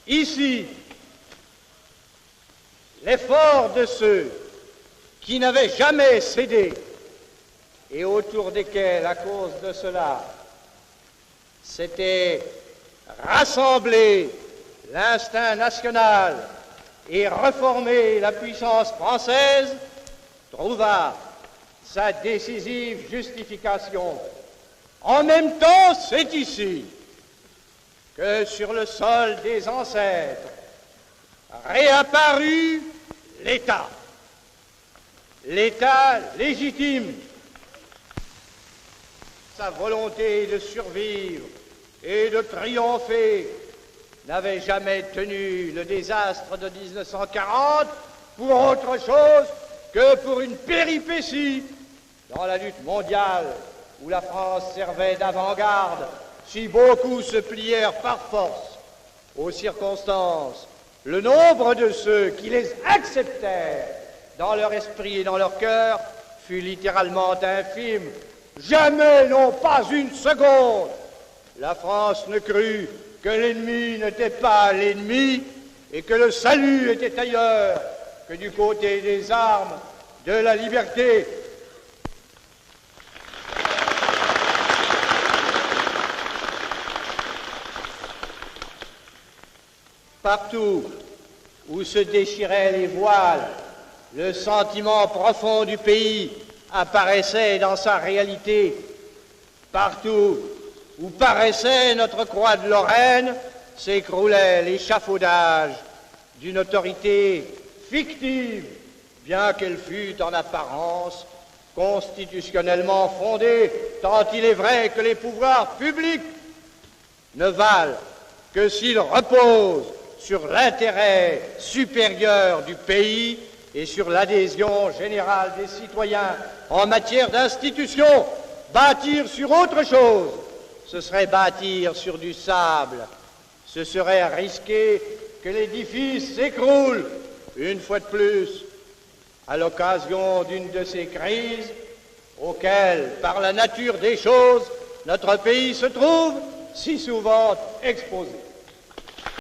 Ici, l'effort de ceux qui n'avaient jamais cédé et autour desquels, à cause de cela, s'était rassemblé l'instinct national et reformé la puissance française, trouva sa décisive justification. En même temps, c'est ici que sur le sol des ancêtres réapparut l'État. L'État légitime, sa volonté de survivre et de triompher n'avait jamais tenu le désastre de 1940 pour autre chose que pour une péripétie dans la lutte mondiale où la France servait d'avant-garde, si beaucoup se plièrent par force aux circonstances. Le nombre de ceux qui les acceptèrent dans leur esprit et dans leur cœur fut littéralement infime. Jamais, non pas une seconde, la France ne crut que l'ennemi n'était pas l'ennemi et que le salut était ailleurs que du côté des armes de la liberté. Partout où se déchiraient les voiles, le sentiment profond du pays apparaissait dans sa réalité. Partout où paraissait notre croix de Lorraine, s'écroulait l'échafaudage d'une autorité fictive, bien qu'elle fût en apparence constitutionnellement fondée, tant il est vrai que les pouvoirs publics ne valent que s'ils reposent sur l'intérêt supérieur du pays et sur l'adhésion générale des citoyens en matière d'institutions. Bâtir sur autre chose, ce serait bâtir sur du sable. Ce serait risquer que l'édifice s'écroule, une fois de plus, à l'occasion d'une de ces crises auxquelles, par la nature des choses, notre pays se trouve si souvent exposé.